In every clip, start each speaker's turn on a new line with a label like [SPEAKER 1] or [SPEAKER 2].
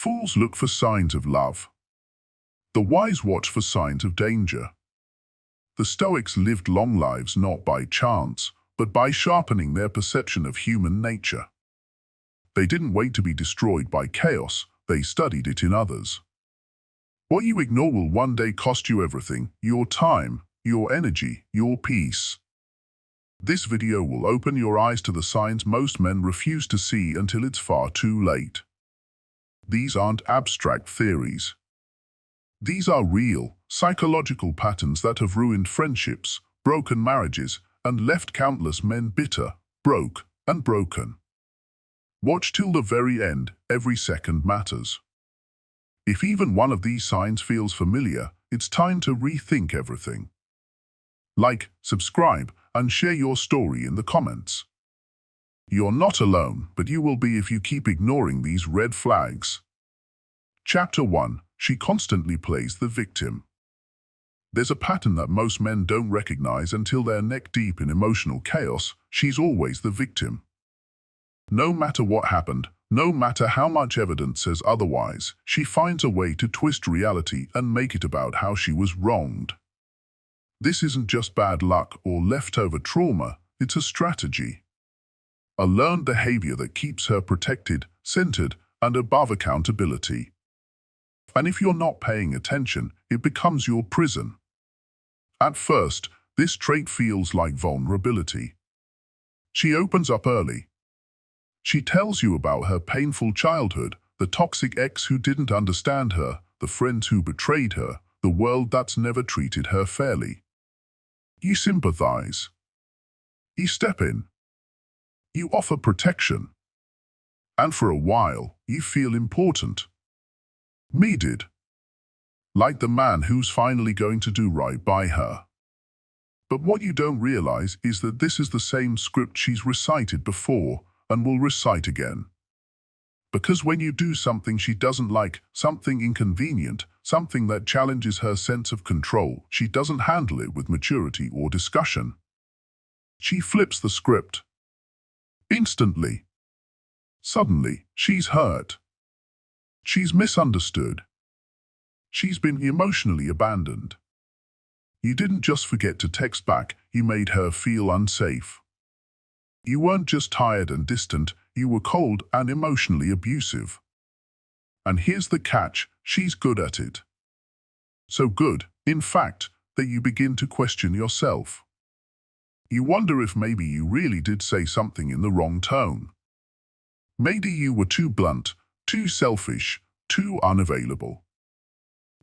[SPEAKER 1] Fools look for signs of love. The wise watch for signs of danger. The Stoics lived long lives not by chance, but by sharpening their perception of human nature. They didn't wait to be destroyed by chaos, they studied it in others. What you ignore will one day cost you everything: your time, your energy, your peace. This video will open your eyes to the signs most men refuse to see until it's far too late. These aren't abstract theories. These are real, psychological patterns that have ruined friendships, broken marriages, and left countless men bitter, broke, and broken. Watch till the very end, every second matters. If even one of these signs feels familiar, it's time to rethink everything. Like, subscribe, and share your story in the comments. You're not alone, but you will be if you keep ignoring these red flags. Chapter 1. She constantly plays the victim. There's a pattern that most men don't recognize until they're neck-deep in emotional chaos. She's always the victim. No matter what happened, no matter how much evidence says otherwise, she finds a way to twist reality and make it about how she was wronged. This isn't just bad luck or leftover trauma, it's a strategy. A learned behavior that keeps her protected, centered, and above accountability. And if you're not paying attention, it becomes your prison. At first, this trait feels like vulnerability. She opens up early. She tells you about her painful childhood, the toxic ex who didn't understand her, the friends who betrayed her, the world that's never treated her fairly. You sympathize. You step in. You offer protection. And for a while, you feel important. Needed. Like the man who's finally going to do right by her. But what you don't realize is that this is the same script she's recited before and will recite again. Because when you do something she doesn't like, something inconvenient, something that challenges her sense of control, she doesn't handle it with maturity or discussion. She flips the script. Instantly. Suddenly, she's hurt. She's misunderstood. She's been emotionally abandoned. You didn't just forget to text back, you made her feel unsafe. You weren't just tired and distant, you were cold and emotionally abusive. And here's the catch, she's good at it. So good, in fact, that you begin to question yourself. You wonder if maybe you really did say something in the wrong tone. Maybe you were too blunt, too selfish, too unavailable.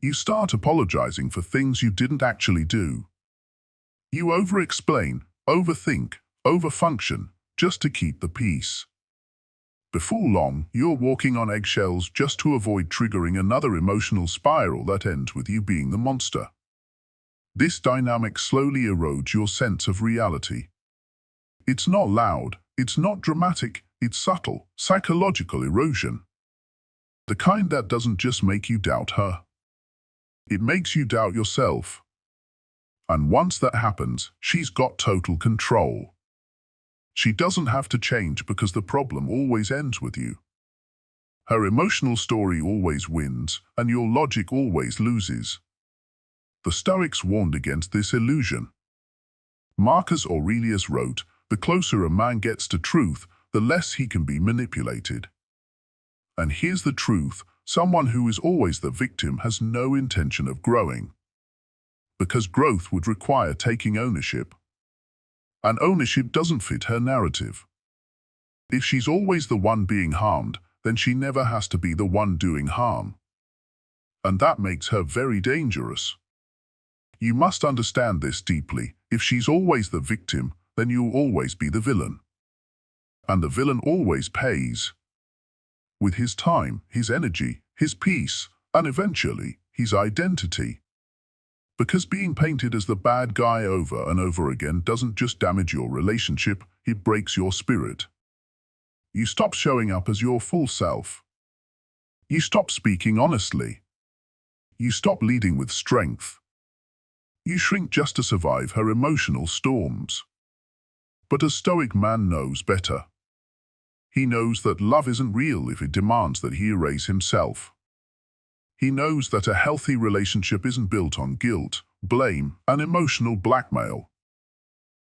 [SPEAKER 1] You start apologizing for things you didn't actually do. You over-explain, overthink, overfunction, just to keep the peace. Before long, you're walking on eggshells just to avoid triggering another emotional spiral that ends with you being the monster. This dynamic slowly erodes your sense of reality. It's not loud, it's not dramatic, it's subtle, psychological erosion. The kind that doesn't just make you doubt her. It makes you doubt yourself. And once that happens, she's got total control. She doesn't have to change because the problem always ends with you. Her emotional story always wins, and your logic always loses. The Stoics warned against this illusion. Marcus Aurelius wrote, "The closer a man gets to truth, the less he can be manipulated." And here's the truth, someone who is always the victim has no intention of growing. Because growth would require taking ownership. And ownership doesn't fit her narrative. If she's always the one being harmed, then she never has to be the one doing harm. And that makes her very dangerous. You must understand this deeply. If she's always the victim, then you'll always be the villain. And the villain always pays. With his time, his energy, his peace, and eventually, his identity. Because being painted as the bad guy over and over again doesn't just damage your relationship, it breaks your spirit. You stop showing up as your full self. You stop speaking honestly. You stop leading with strength. You shrink just to survive her emotional storms. But a Stoic man knows better. He knows that love isn't real if it demands that he erase himself. He knows that a healthy relationship isn't built on guilt, blame, and emotional blackmail.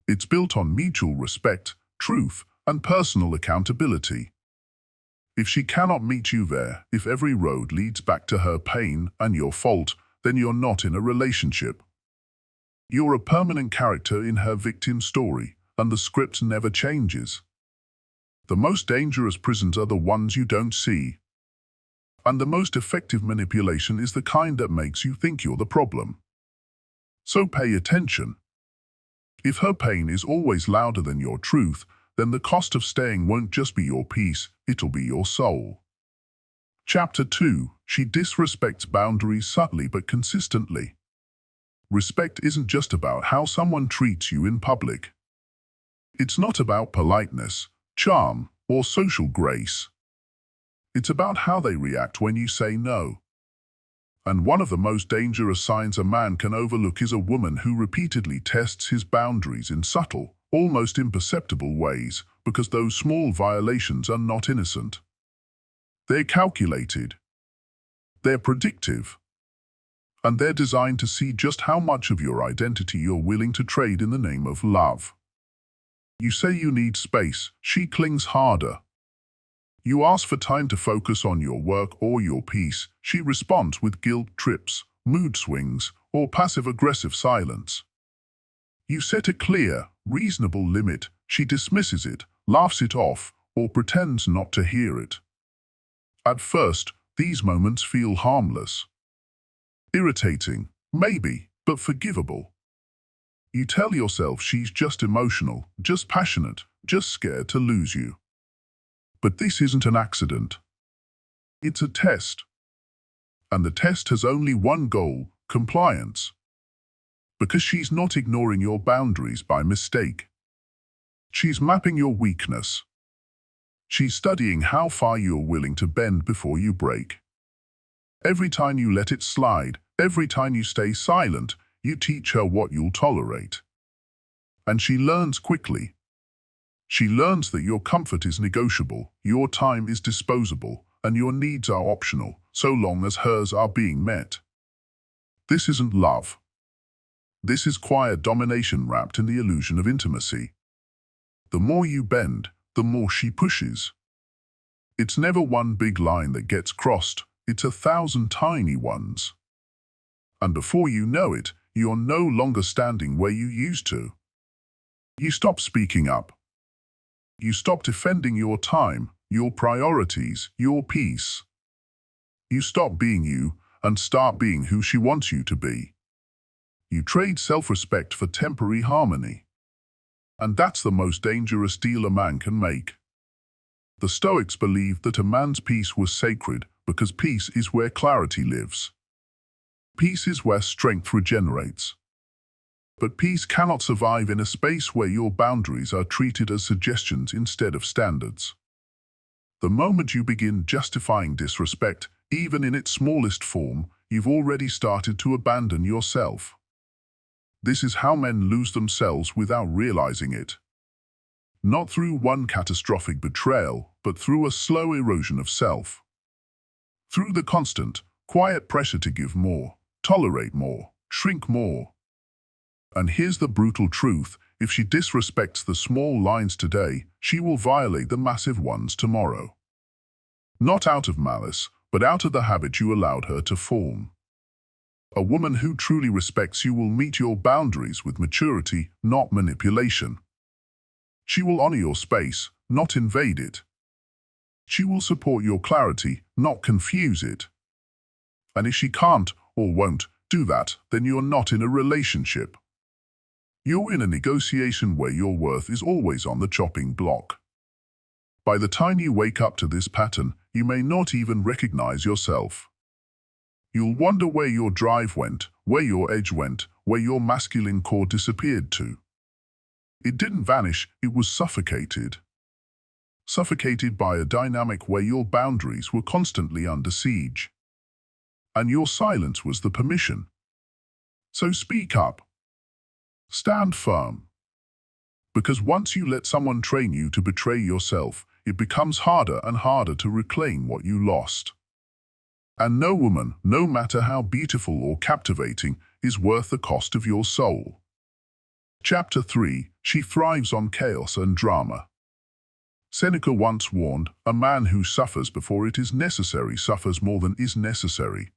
[SPEAKER 1] It's built on mutual respect, truth, and personal accountability. If she cannot meet you there, if every road leads back to her pain and your fault, then you're not in a relationship. You're a permanent character in her victim story, and the script never changes. The most dangerous prisons are the ones you don't see. And the most effective manipulation is the kind that makes you think you're the problem. So pay attention. If her pain is always louder than your truth, then the cost of staying won't just be your peace, it'll be your soul. Chapter 2. She disrespects boundaries subtly but consistently. Respect isn't just about how someone treats you in public. It's not about politeness, charm, or social grace. It's about how they react when you say no. And one of the most dangerous signs a man can overlook is a woman who repeatedly tests his boundaries in subtle, almost imperceptible ways, because those small violations are not innocent. They're calculated. They're predictive. And they're designed to see just how much of your identity you're willing to trade in the name of love. You say you need space, she clings harder. You ask for time to focus on your work or your peace, she responds with guilt trips, mood swings, or passive-aggressive silence. You set a clear, reasonable limit, she dismisses it, laughs it off, or pretends not to hear it. At first, these moments feel harmless. Irritating, maybe, but forgivable. You tell yourself she's just emotional, just passionate, just scared to lose you. But this isn't an accident. It's a test. And the test has only one goal: compliance. Because she's not ignoring your boundaries by mistake. She's mapping your weakness. She's studying how far you're willing to bend before you break. Every time you let it slide, every time you stay silent, you teach her what you'll tolerate. And she learns quickly. She learns that your comfort is negotiable, your time is disposable, and your needs are optional, so long as hers are being met. This isn't love. This is quiet domination wrapped in the illusion of intimacy. The more you bend, the more she pushes. It's never one big line that gets crossed, it's 1,000 tiny ones. And before you know it, you're no longer standing where you used to. You stop speaking up. You stop defending your time, your priorities, your peace. You stop being you and start being who she wants you to be. You trade self-respect for temporary harmony. And that's the most dangerous deal a man can make. The Stoics believed that a man's peace was sacred because peace is where clarity lives. Peace is where strength regenerates. But peace cannot survive in a space where your boundaries are treated as suggestions instead of standards. The moment you begin justifying disrespect, even in its smallest form, you've already started to abandon yourself. This is how men lose themselves without realizing it. Not through one catastrophic betrayal, but through a slow erosion of self. Through the constant, quiet pressure to give more, tolerate more, shrink more. And here's the brutal truth: if she disrespects the small lines today, she will violate the massive ones tomorrow. Not out of malice, but out of the habit you allowed her to form. A woman who truly respects you will meet your boundaries with maturity, not manipulation. She will honor your space, not invade it. She will support your clarity, not confuse it. And if she can't, or won't, do that, then you're not in a relationship. You're in a negotiation where your worth is always on the chopping block. By the time you wake up to this pattern, you may not even recognize yourself. You'll wonder where your drive went, where your edge went, where your masculine core disappeared to. It didn't vanish, it was suffocated. Suffocated by a dynamic where your boundaries were constantly under siege. And your silence was the permission. So speak up. Stand firm. Because once you let someone train you to betray yourself, it becomes harder and harder to reclaim what you lost. And no woman, no matter how beautiful or captivating, is worth the cost of your soul. Chapter 3. She thrives on chaos and drama. Seneca once warned, "A man who suffers before it is necessary suffers more than is necessary."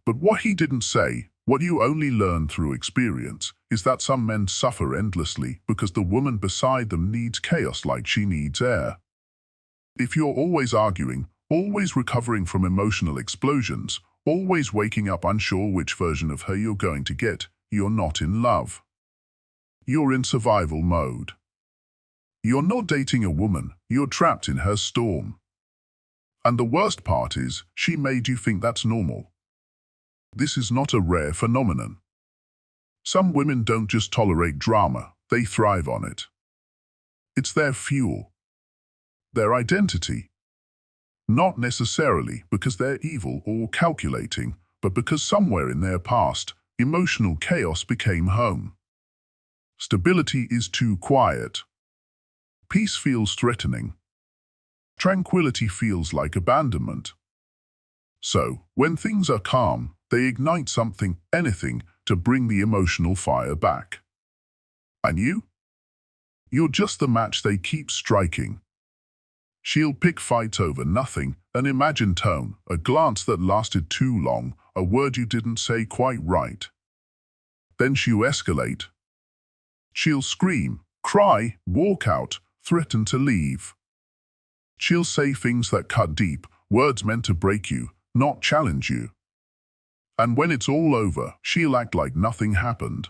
[SPEAKER 1] But what he didn't say, what you only learn through experience, is that some men suffer endlessly because the woman beside them needs chaos like she needs air. If you're always arguing, always recovering from emotional explosions, always waking up unsure which version of her you're going to get, you're not in love. You're in survival mode. You're not dating a woman, you're trapped in her storm. And the worst part is, she made you think that's normal. This is not a rare phenomenon. Some women don't just tolerate drama, they thrive on it. It's their fuel, their identity. Not necessarily because they're evil or calculating, but because somewhere in their past, emotional chaos became home. Stability is too quiet. Peace feels threatening. Tranquility feels like abandonment. So, when things are calm, they ignite something, anything, to bring the emotional fire back. And you? You're just the match they keep striking. She'll pick fights over nothing, an imagined tone, a glance that lasted too long, a word you didn't say quite right. Then she'll escalate. She'll scream, cry, walk out, threaten to leave. She'll say things that cut deep, words meant to break you, not challenge you. And when it's all over, she'll act like nothing happened.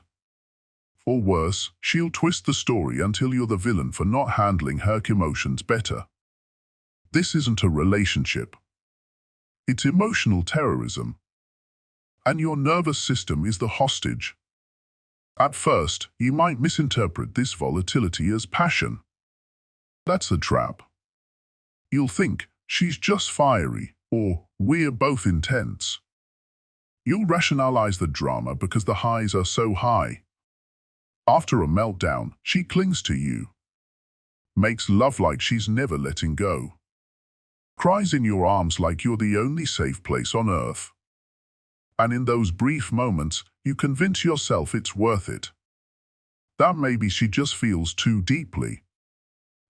[SPEAKER 1] Or worse, she'll twist the story until you're the villain for not handling her emotions better. This isn't a relationship. It's emotional terrorism. And your nervous system is the hostage. At first, you might misinterpret this volatility as passion. That's a trap. You'll think, she's just fiery, or we're both intense. You'll rationalize the drama because the highs are so high. After a meltdown, she clings to you. Makes love like she's never letting go. Cries in your arms like you're the only safe place on earth. And in those brief moments, you convince yourself it's worth it. That maybe she just feels too deeply.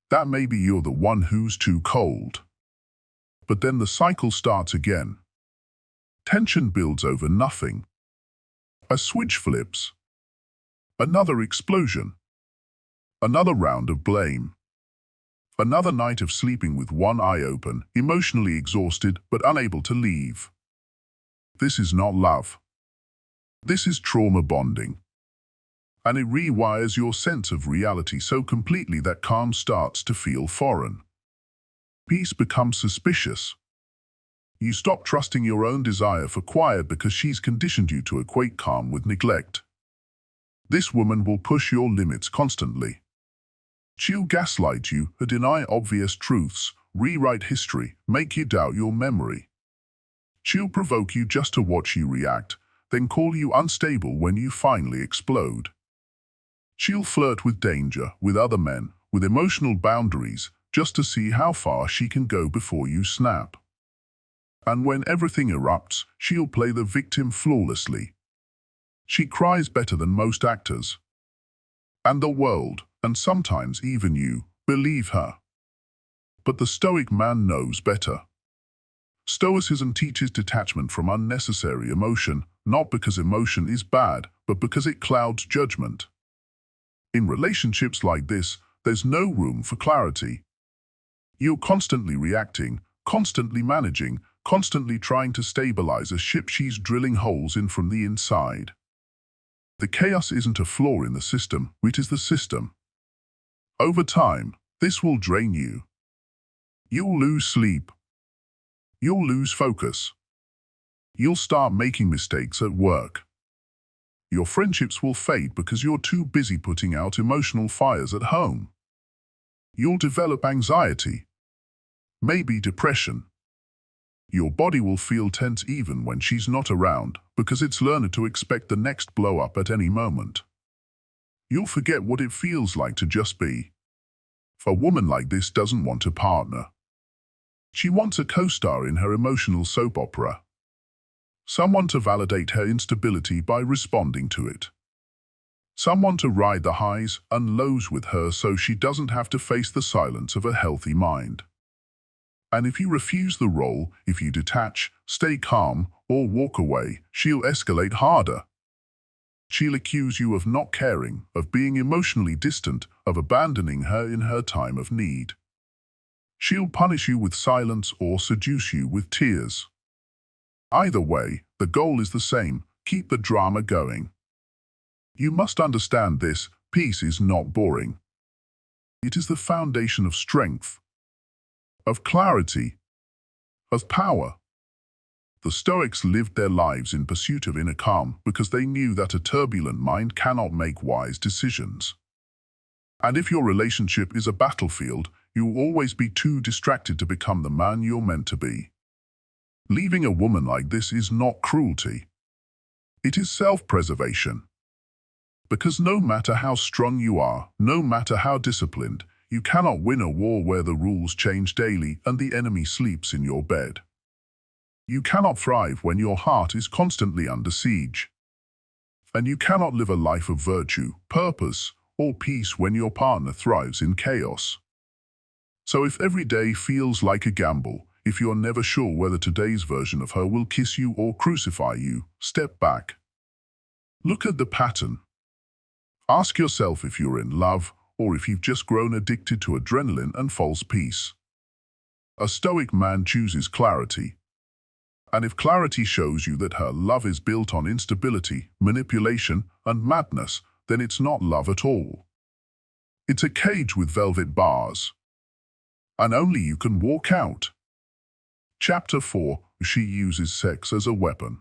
[SPEAKER 1] That maybe you're the one who's too cold. But then the cycle starts again. Tension builds over nothing. A switch flips. Another explosion. Another round of blame. Another night of sleeping with one eye open, emotionally exhausted but unable to leave. This is not love. This is trauma bonding. And it rewires your sense of reality so completely that calm starts to feel foreign. Peace becomes suspicious. You stop trusting your own desire for quiet because she's conditioned you to equate calm with neglect. This woman will push your limits constantly. She'll gaslight you, deny obvious truths, rewrite history, make you doubt your memory. She'll provoke you just to watch you react, then call you unstable when you finally explode. She'll flirt with danger, with other men, with emotional boundaries, just to see how far she can go before you snap. And when everything erupts, she'll play the victim flawlessly. She cries better than most actors. And the world, and sometimes even you, believe her. But the Stoic man knows better. Stoicism teaches detachment from unnecessary emotion, not because emotion is bad, but because it clouds judgment. In relationships like this, there's no room for clarity. You're constantly reacting, constantly managing, constantly trying to stabilize a ship she's drilling holes in from the inside. The chaos isn't a flaw in the system, it is the system. Over time, this will drain you. You'll lose sleep. You'll lose focus. You'll start making mistakes at work. Your friendships will fade because you're too busy putting out emotional fires at home. You'll develop anxiety, maybe depression. Your body will feel tense even when she's not around because it's learned to expect the next blow-up at any moment. You'll forget what it feels like to just be. A woman like this doesn't want a partner. She wants a co-star in her emotional soap opera. Someone to validate her instability by responding to it. Someone to ride the highs and lows with her so she doesn't have to face the silence of a healthy mind. And if you refuse the role, if you detach, stay calm, or walk away, she'll escalate harder. She'll accuse you of not caring, of being emotionally distant, of abandoning her in her time of need. She'll punish you with silence or seduce you with tears. Either way, the goal is the same: keep the drama going. You must understand this: peace is not boring. It is the foundation of strength, of clarity, of power. The Stoics lived their lives in pursuit of inner calm because they knew that a turbulent mind cannot make wise decisions. And if your relationship is a battlefield, you will always be too distracted to become the man you're meant to be. Leaving a woman like this is not cruelty. It is self-preservation. Because no matter how strong you are, no matter how disciplined, you cannot win a war where the rules change daily and the enemy sleeps in your bed. You cannot thrive when your heart is constantly under siege. And you cannot live a life of virtue, purpose, or peace when your partner thrives in chaos. So if every day feels like a gamble, if you're never sure whether today's version of her will kiss you or crucify you, step back. Look at the pattern. Ask yourself if you're in love or if you've just grown addicted to adrenaline and false peace. A Stoic man chooses clarity. And if clarity shows you that her love is built on instability, manipulation, and madness, then it's not love at all. It's a cage with velvet bars. And only you can walk out. Chapter 4. She uses sex as a weapon.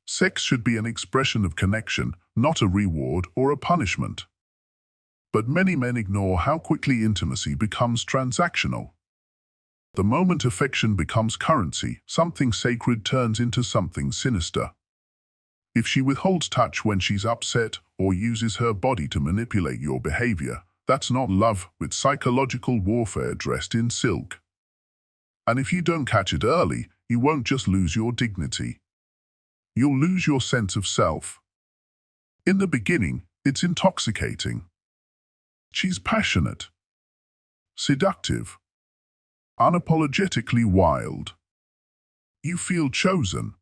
[SPEAKER 1] Sex should be an expression of connection, not a reward or a punishment. But many men ignore how quickly intimacy becomes transactional. The moment affection becomes currency, something sacred turns into something sinister. If she withholds touch when she's upset or uses her body to manipulate your behavior, that's not love, it's psychological warfare dressed in silk. And if you don't catch it early, you won't just lose your dignity. You'll lose your sense of self. In the beginning, it's intoxicating. She's passionate, seductive, unapologetically wild. You feel chosen,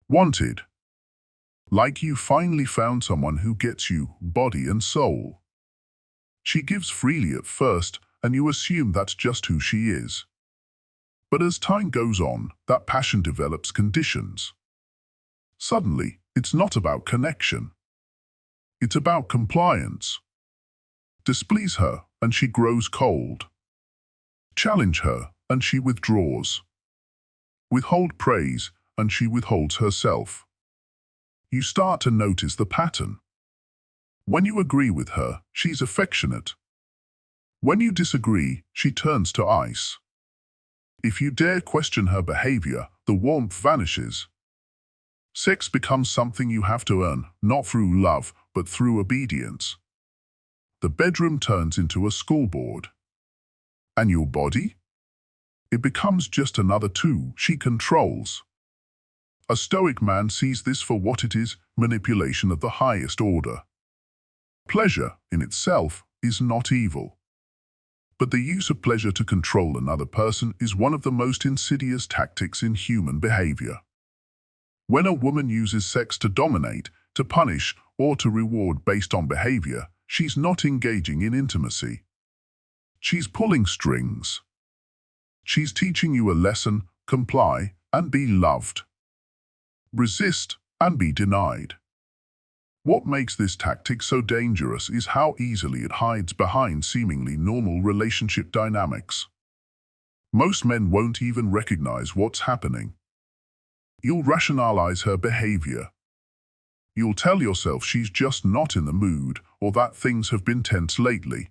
[SPEAKER 1] wanted, like you finally found someone who gets you, body and soul. She gives freely at first, and you assume that's just who she is. But as time goes on, that passion develops conditions. Suddenly, it's not about connection. It's about compliance. Displease her, and she grows cold. Challenge her, and she withdraws. Withhold praise, and she withholds herself. You start to notice the pattern. When you agree with her, she's affectionate. When you disagree, she turns to ice. If you dare question her behavior, the warmth vanishes. Sex becomes something you have to earn, not through love, but through obedience. The bedroom turns into a scoreboard. And your body? It becomes just another tool she controls. A Stoic man sees this for what it is: manipulation of the highest order. Pleasure, in itself, is not evil. But the use of pleasure to control another person is one of the most insidious tactics in human behavior. When a woman uses sex to dominate, to punish, or to reward based on behavior, she's not engaging in intimacy. She's pulling strings. She's teaching you a lesson: comply and be loved. Resist and be denied. What makes this tactic so dangerous is how easily it hides behind seemingly normal relationship dynamics. Most men won't even recognize what's happening. You'll rationalize her behavior. You'll tell yourself she's just not in the mood, or that things have been tense lately.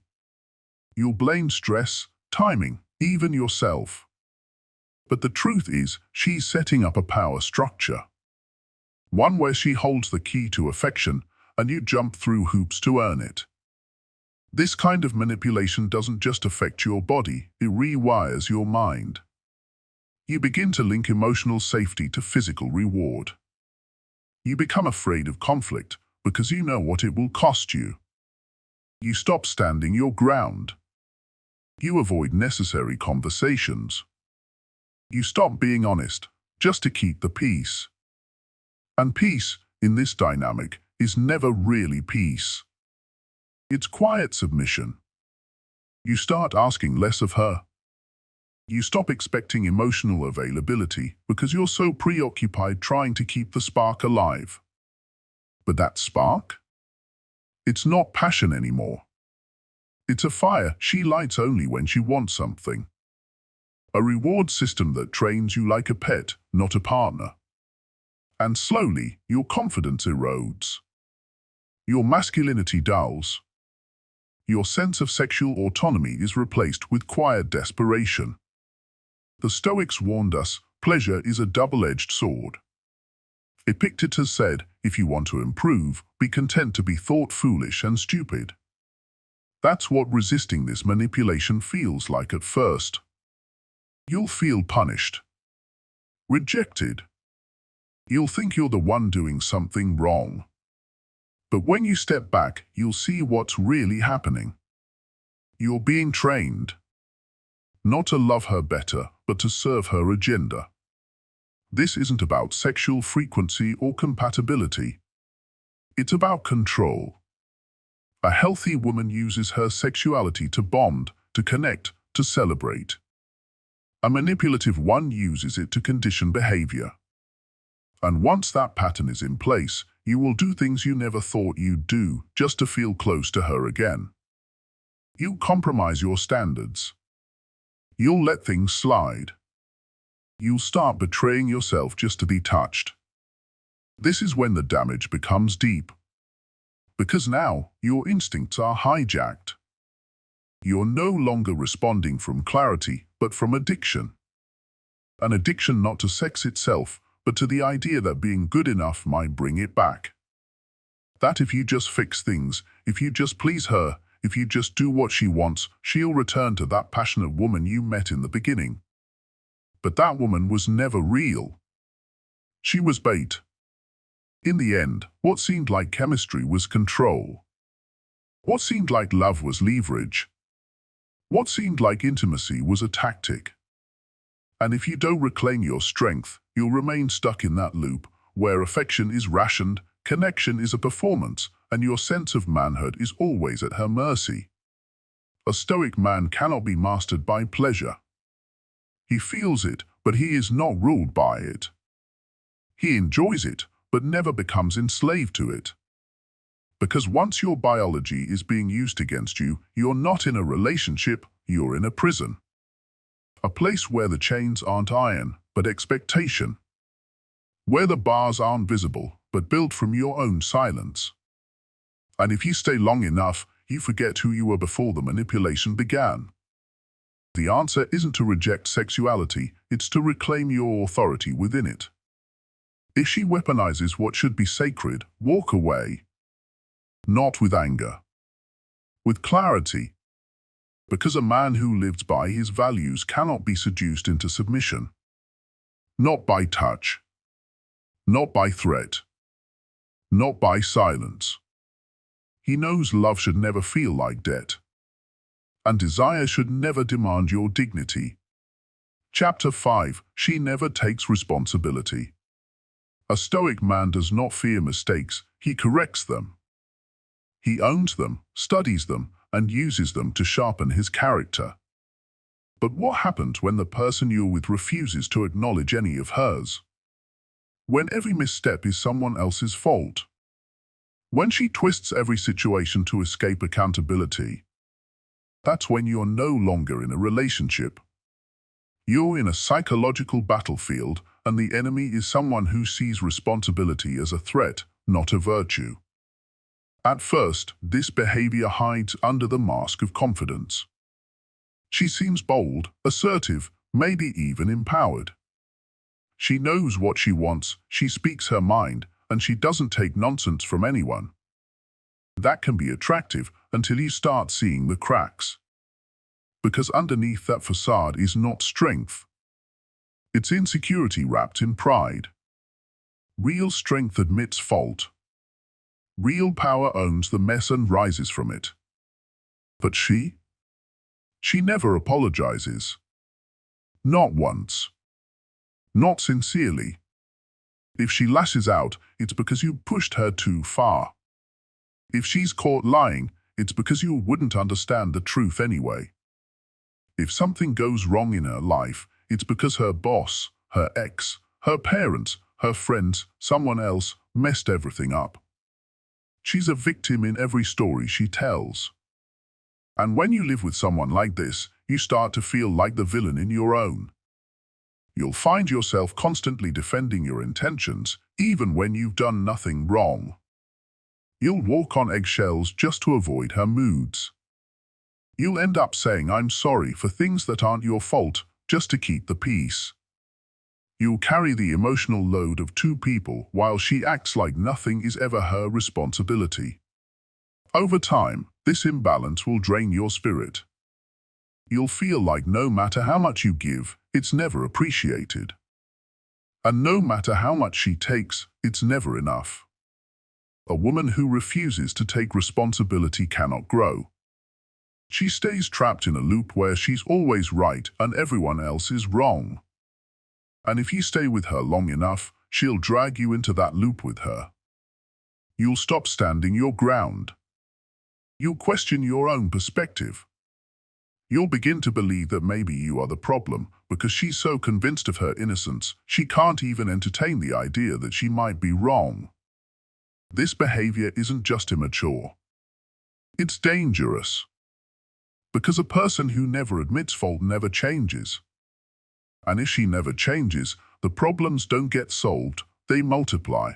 [SPEAKER 1] You'll blame stress, timing, even yourself. But the truth is, she's setting up a power structure. One where she holds the key to affection, and you jump through hoops to earn it. This kind of manipulation doesn't just affect your body, it rewires your mind. You begin to link emotional safety to physical reward. You become afraid of conflict because you know what it will cost you. You stop standing your ground. You avoid necessary conversations. You stop being honest just to keep the peace. And peace, in this dynamic, is never really peace. It's quiet submission. You start asking less of her. You stop expecting emotional availability because you're so preoccupied trying to keep the spark alive. But that spark? It's not passion anymore. It's a fire she lights only when she wants something. A reward system that trains you like a pet, not a partner. And slowly, your confidence erodes. Your masculinity dulls. Your sense of sexual autonomy is replaced with quiet desperation. The Stoics warned us, pleasure is a double-edged sword. Epictetus said, if you want to improve, be content to be thought foolish and stupid. That's what resisting this manipulation feels like at first. You'll feel punished. Rejected. You'll think you're the one doing something wrong. But when you step back, you'll see what's really happening. You're being trained. Not to love her better, but to serve her agenda. This isn't about sexual frequency or compatibility. It's about control. A healthy woman uses her sexuality to bond, to connect, to celebrate. A manipulative one uses it to condition behavior. And once that pattern is in place, you will do things you never thought you'd do just to feel close to her again. You'll compromise your standards. You'll let things slide. You'll start betraying yourself just to be touched. This is when the damage becomes deep. Because now, your instincts are hijacked. You're no longer responding from clarity, but from addiction. An addiction not to sex itself, but to the idea that being good enough might bring it back. That if you just fix things, if you just please her, if you just do what she wants, she'll return to that passionate woman you met in the beginning. But that woman was never real. She was bait. In the end, what seemed like chemistry was control. What seemed like love was leverage. What seemed like intimacy was a tactic. And if you don't reclaim your strength, you'll remain stuck in that loop, where affection is rationed, connection is a performance, and your sense of manhood is always at her mercy. A Stoic man cannot be mastered by pleasure. He feels it, but he is not ruled by it. He enjoys it, but never becomes enslaved to it. Because once your biology is being used against you, you're not in a relationship, you're in a prison. A place where the chains aren't iron, but expectation. Where the bars aren't visible, but built from your own silence. And if you stay long enough, you forget who you were before the manipulation began. The answer isn't to reject sexuality, it's to reclaim your authority within it. If she weaponizes what should be sacred, walk away. Not with anger. With clarity. Because a man who lives by his values cannot be seduced into submission. Not by touch. Not by threat. Not by silence. He knows love should never feel like debt. And desire should never demand your dignity. Chapter 5. She never takes responsibility. A Stoic man does not fear mistakes, he corrects them. He owns them, studies them, and uses them to sharpen his character. But what happens when the person you're with refuses to acknowledge any of hers? When every misstep is someone else's fault? When she twists every situation to escape accountability? That's when you're no longer in a relationship. You're in a psychological battlefield, and the enemy is someone who sees responsibility as a threat, not a virtue. At first, this behavior hides under the mask of confidence. She seems bold, assertive, maybe even empowered. She knows what she wants, she speaks her mind, and she doesn't take nonsense from anyone. That can be attractive until you start seeing the cracks. Because underneath that facade is not strength. It's insecurity wrapped in pride. Real strength admits fault. Real power owns the mess and rises from it. But she never apologizes. Not once. Not sincerely. If she lashes out, it's because you pushed her too far. If she's caught lying, it's because you wouldn't understand the truth anyway. If something goes wrong in her life, it's because her boss, her ex, her parents, her friends, someone else messed everything up. She's a victim in every story she tells. And when you live with someone like this, you start to feel like the villain in your own. You'll find yourself constantly defending your intentions, even when you've done nothing wrong. You'll walk on eggshells just to avoid her moods. You'll end up saying I'm sorry for things that aren't your fault, just to keep the peace. You'll carry the emotional load of two people while she acts like nothing is ever her responsibility. Over time, this imbalance will drain your spirit. You'll feel like no matter how much you give, it's never appreciated. And no matter how much she takes, it's never enough. A woman who refuses to take responsibility cannot grow. She stays trapped in a loop where she's always right and everyone else is wrong. And if you stay with her long enough, she'll drag you into that loop with her. You'll stop standing your ground. You'll question your own perspective. You'll begin to believe that maybe you are the problem because she's so convinced of her innocence, she can't even entertain the idea that she might be wrong. This behavior isn't just immature. It's dangerous. Because a person who never admits fault never changes. And if she never changes, the problems don't get solved, they multiply.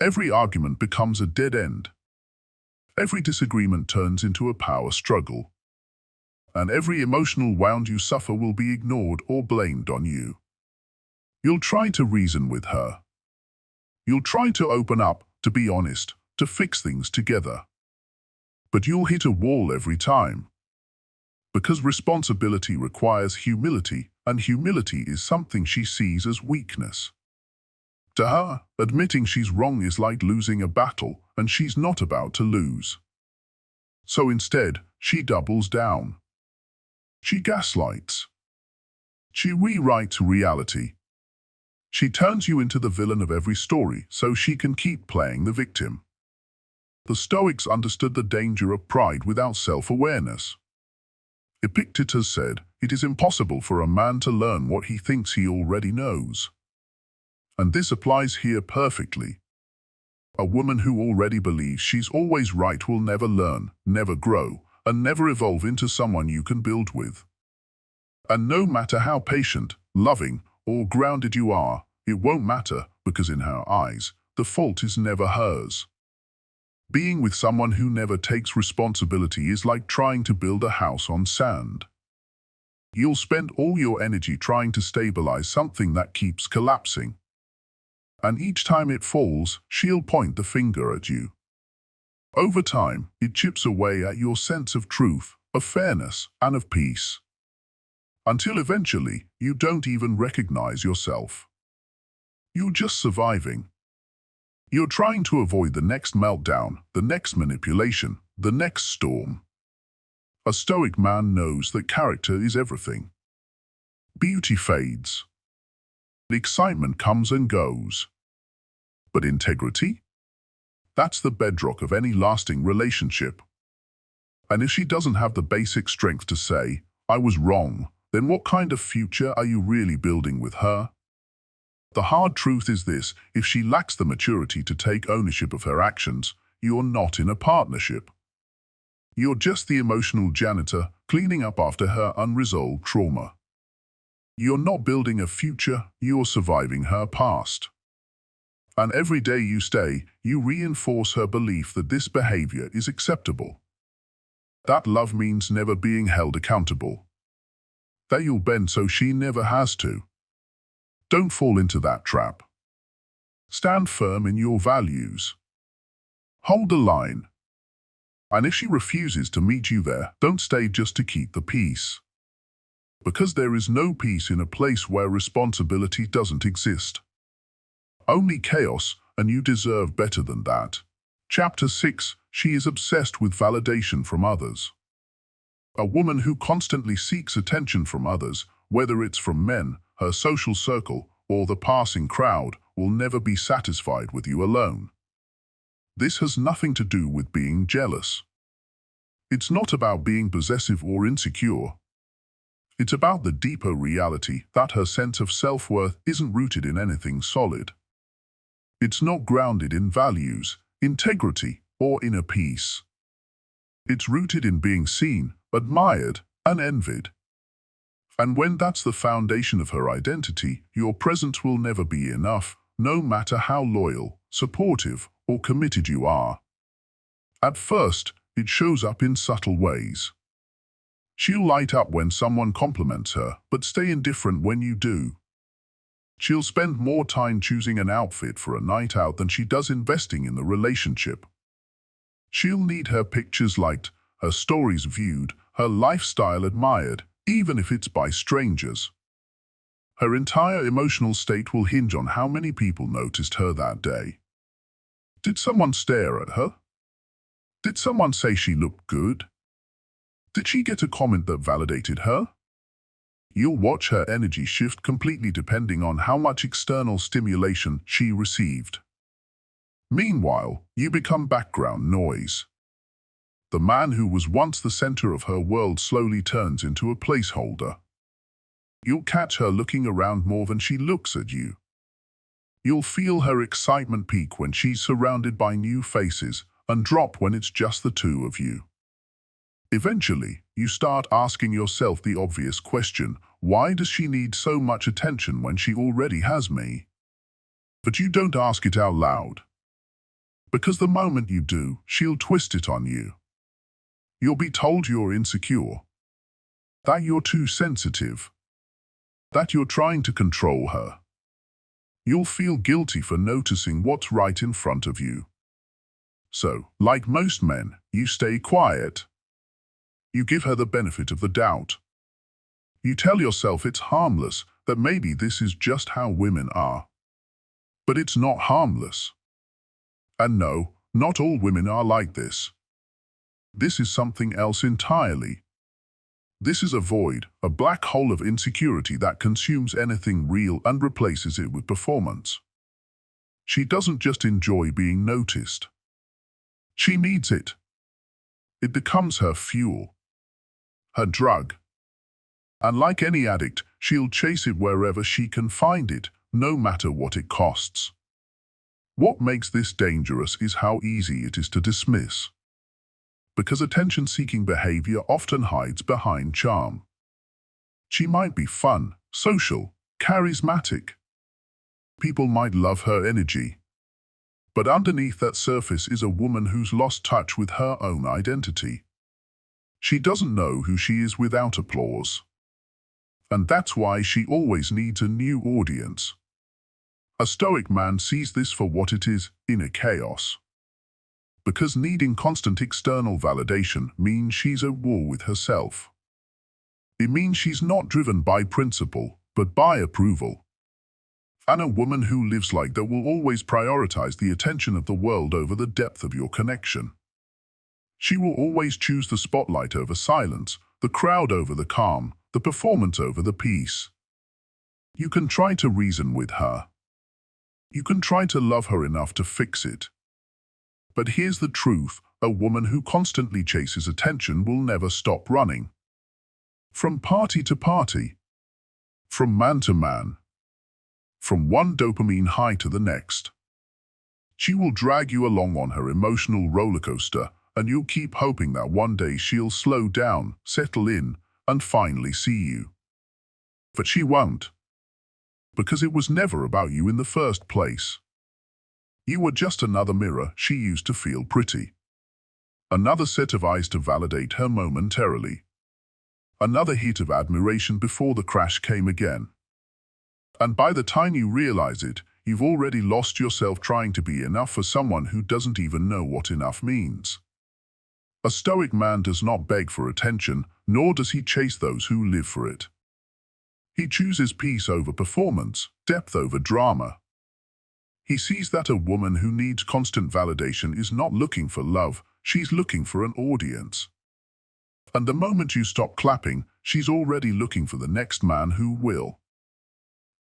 [SPEAKER 1] Every argument becomes a dead end. Every disagreement turns into a power struggle. And every emotional wound you suffer will be ignored or blamed on you. You'll try to reason with her. You'll try to open up, to be honest, to fix things together. But you'll hit a wall every time. Because responsibility requires humility, and humility is something she sees as weakness. To her, admitting she's wrong is like losing a battle, and she's not about to lose. So instead, she doubles down. She gaslights. She rewrites reality. She turns you into the villain of every story so she can keep playing the victim. The Stoics understood the danger of pride without self-awareness. Epictetus said, "It is impossible for a man to learn what he thinks he already knows." And this applies here perfectly. A woman who already believes she's always right will never learn, never grow, and never evolve into someone you can build with. And no matter how patient, loving, or grounded you are, it won't matter because in her eyes, the fault is never hers. Being with someone who never takes responsibility is like trying to build a house on sand. You'll spend all your energy trying to stabilize something that keeps collapsing. And each time it falls, she'll point the finger at you. Over time, it chips away at your sense of truth, of fairness, and of peace. Until eventually, you don't even recognize yourself. You're just surviving. You're trying to avoid the next meltdown, the next manipulation, the next storm. A Stoic man knows that character is everything. Beauty fades. Excitement comes and goes. But integrity? That's the bedrock of any lasting relationship. And if she doesn't have the basic strength to say, "I was wrong," then what kind of future are you really building with her? The hard truth is this: if she lacks the maturity to take ownership of her actions, you're not in a partnership. You're just the emotional janitor cleaning up after her unresolved trauma. You're not building a future, you're surviving her past. And every day you stay, you reinforce her belief that this behavior is acceptable. That love means never being held accountable. That you'll bend so she never has to. Don't fall into that trap. Stand firm in your values. Hold the line. And if she refuses to meet you there, don't stay just to keep the peace. Because there is no peace in a place where responsibility doesn't exist. Only chaos, and you deserve better than that. Chapter 6. She is obsessed with validation from others. A woman who constantly seeks attention from others, whether it's from men, her social circle, or the passing crowd, will never be satisfied with you alone. This has nothing to do with being jealous. It's not about being possessive or insecure. It's about the deeper reality that her sense of self-worth isn't rooted in anything solid. It's not grounded in values, integrity, or inner peace. It's rooted in being seen, admired, and envied. And when that's the foundation of her identity, your presence will never be enough, no matter how loyal, supportive, or committed you are. At first, it shows up in subtle ways. She'll light up when someone compliments her, but stay indifferent when you do. She'll spend more time choosing an outfit for a night out than she does investing in the relationship. She'll need her pictures liked, her stories viewed, her lifestyle admired, even if it's by strangers. Her entire emotional state will hinge on how many people noticed her that day. Did someone stare at her? Did someone say she looked good? Did she get a comment that validated her? You'll watch her energy shift completely depending on how much external stimulation she received. Meanwhile, you become background noise. The man who was once the center of her world slowly turns into a placeholder. You'll catch her looking around more than she looks at you. You'll feel her excitement peak when she's surrounded by new faces and drop when it's just the two of you. Eventually, you start asking yourself the obvious question, why does she need so much attention when she already has me? But you don't ask it out loud. Because the moment you do, she'll twist it on you. You'll be told you're insecure, that you're too sensitive, that you're trying to control her. You'll feel guilty for noticing what's right in front of you. So, like most men, you stay quiet. You give her the benefit of the doubt. You tell yourself it's harmless, that maybe this is just how women are. But it's not harmless. And no, not all women are like this. This is something else entirely. This is a void, a black hole of insecurity that consumes anything real and replaces it with performance. She doesn't just enjoy being noticed. She needs it. It becomes her fuel, her drug. And like any addict, she'll chase it wherever she can find it, no matter what it costs. What makes this dangerous is how easy it is to dismiss. Because attention-seeking behavior often hides behind charm. She might be fun, social, charismatic. People might love her energy. But underneath that surface is a woman who's lost touch with her own identity. She doesn't know who she is without applause. And that's why she always needs a new audience. A Stoic man sees this for what it is, inner chaos. Because needing constant external validation means she's at war with herself. It means she's not driven by principle, but by approval. And a woman who lives like that will always prioritize the attention of the world over the depth of your connection. She will always choose the spotlight over silence, the crowd over the calm, the performance over the peace. You can try to reason with her. You can try to love her enough to fix it. But here's the truth, a woman who constantly chases attention will never stop running. From party to party. From man to man. From one dopamine high to the next. She will drag you along on her emotional roller coaster, and you'll keep hoping that one day she'll slow down, settle in, and finally see you. But she won't. Because it was never about you in the first place. You were just another mirror she used to feel pretty. Another set of eyes to validate her momentarily. Another hit of admiration before the crash came again. And by the time you realize it, you've already lost yourself trying to be enough for someone who doesn't even know what enough means. A Stoic man does not beg for attention, nor does he chase those who live for it. He chooses peace over performance, depth over drama. He sees that a woman who needs constant validation is not looking for love, she's looking for an audience. And the moment you stop clapping, she's already looking for the next man who will.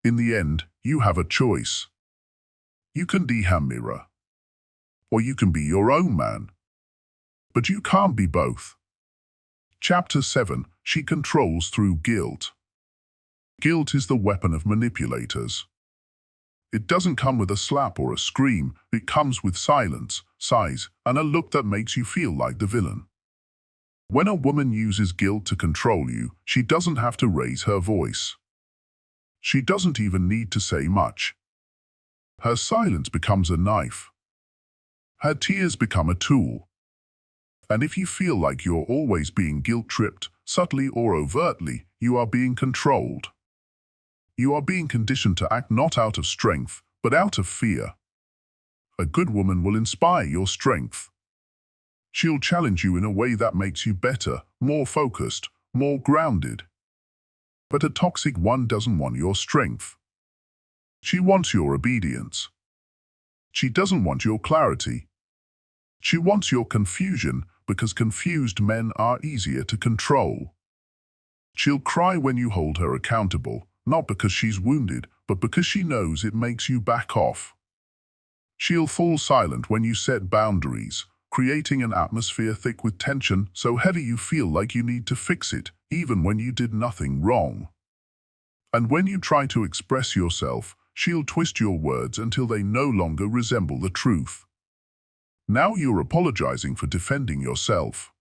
[SPEAKER 1] In the end, you have a choice. You can be her mirror, or you can be your own man. But you can't be both. Chapter 7. She controls through guilt. Guilt is the weapon of manipulators. It doesn't come with a slap or a scream, it comes with silence, sighs, and a look that makes you feel like the villain. When a woman uses guilt to control you, she doesn't have to raise her voice. She doesn't even need to say much. Her silence becomes a knife. Her tears become a tool. And if you feel like you're always being guilt-tripped, subtly or overtly, you are being controlled. You are being conditioned to act not out of strength, but out of fear. A good woman will inspire your strength. She'll challenge you in a way that makes you better, more focused, more grounded. But a toxic one doesn't want your strength. She wants your obedience. She doesn't want your clarity. She wants your confusion, because confused men are easier to control. She'll cry when you hold her accountable, not because she's wounded, but because she knows it makes you back off. She'll fall silent when you set boundaries, creating an atmosphere thick with tension so heavy you feel like you need to fix it, even when you did nothing wrong. And when you try to express yourself, she'll twist your words until they no longer resemble the truth. Now you're apologizing for defending yourself.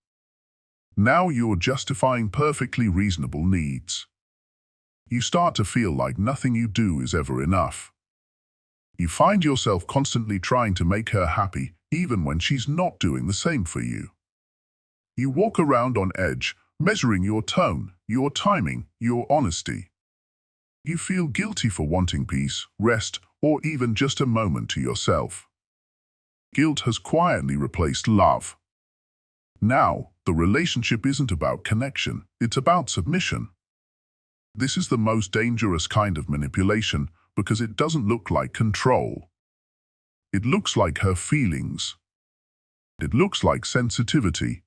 [SPEAKER 1] Now you're justifying perfectly reasonable needs. You start to feel like nothing you do is ever enough. You find yourself constantly trying to make her happy, even when she's not doing the same for you. You walk around on edge, measuring your tone, your timing, your honesty. You feel guilty for wanting peace, rest, or even just a moment to yourself. Guilt has quietly replaced love. Now, the relationship isn't about connection, it's about submission. This is the most dangerous kind of manipulation because it doesn't look like control. It looks like her feelings. It looks like sensitivity.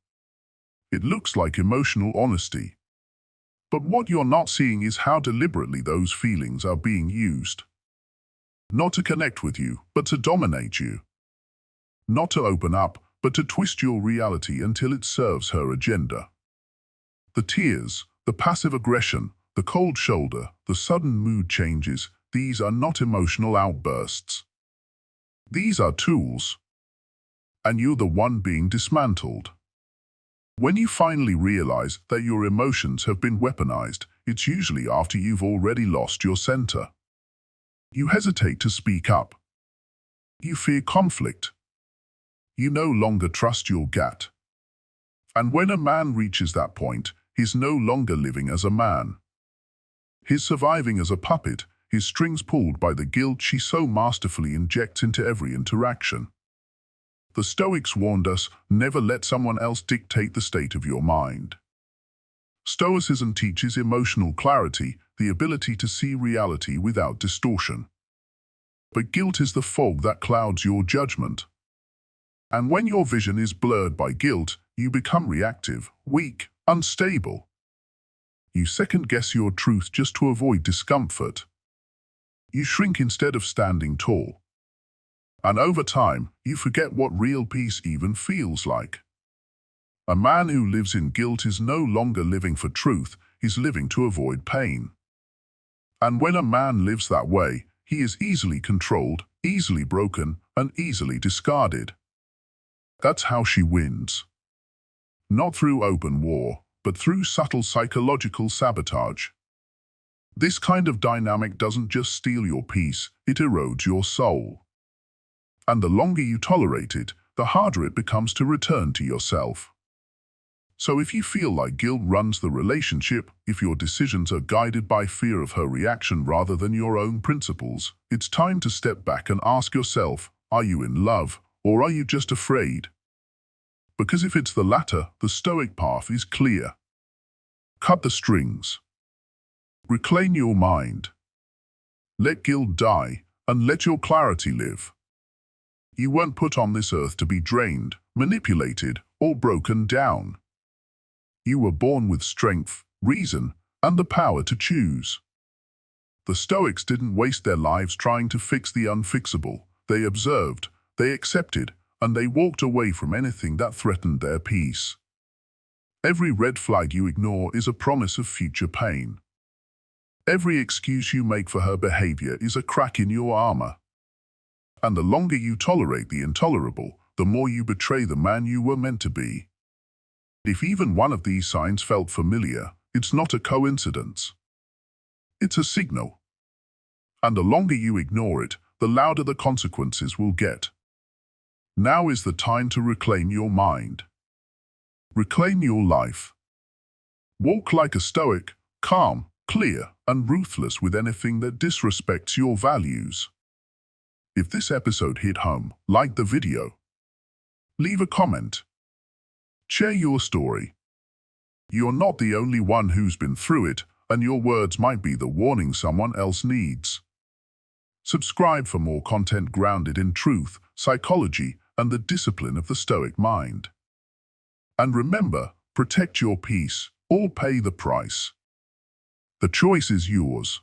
[SPEAKER 1] It looks like emotional honesty. But what you're not seeing is how deliberately those feelings are being used. Not to connect with you, but to dominate you. Not to open up, but to twist your reality until it serves her agenda. The tears, the passive aggression, the cold shoulder, the sudden mood changes, these are not emotional outbursts. These are tools. And you're the one being dismantled. When you finally realize that your emotions have been weaponized, it's usually after you've already lost your center. You hesitate to speak up. You fear conflict. You no longer trust your gut. And when a man reaches that point, he's no longer living as a man. He's surviving as a puppet, his strings pulled by the guilt she so masterfully injects into every interaction. The Stoics warned us, never let someone else dictate the state of your mind. Stoicism teaches emotional clarity, the ability to see reality without distortion. But guilt is the fog that clouds your judgment. And when your vision is blurred by guilt, you become reactive, weak, unstable. You second-guess your truth just to avoid discomfort. You shrink instead of standing tall. And over time, you forget what real peace even feels like. A man who lives in guilt is no longer living for truth, he's living to avoid pain. And when a man lives that way, he is easily controlled, easily broken, and easily discarded. That's how she wins. Not through open war, but through subtle psychological sabotage. This kind of dynamic doesn't just steal your peace, it erodes your soul. And the longer you tolerate it, the harder it becomes to return to yourself. So if you feel like guilt runs the relationship, if your decisions are guided by fear of her reaction rather than your own principles, it's time to step back and ask yourself, are you in love, or are you just afraid? Because if it's the latter, the Stoic path is clear. Cut the strings. Reclaim your mind. Let guilt die, and let your clarity live. You weren't put on this earth to be drained, manipulated, or broken down. You were born with strength, reason, and the power to choose. The Stoics didn't waste their lives trying to fix the unfixable. They observed, they accepted, and they walked away from anything that threatened their peace. Every red flag you ignore is a promise of future pain. Every excuse you make for her behavior is a crack in your armor. And the longer you tolerate the intolerable, the more you betray the man you were meant to be. If even one of these signs felt familiar, it's not a coincidence. It's a signal. And the longer you ignore it, the louder the consequences will get. Now is the time to reclaim your mind. Reclaim your life. Walk like a Stoic, calm, clear, and ruthless with anything that disrespects your values. If this episode hit home, like the video. Leave a comment. Share your story. You're not the only one who's been through it, and your words might be the warning someone else needs. Subscribe for more content grounded in truth, psychology, and the discipline of the Stoic mind. And remember, protect your peace or pay the price. The choice is yours.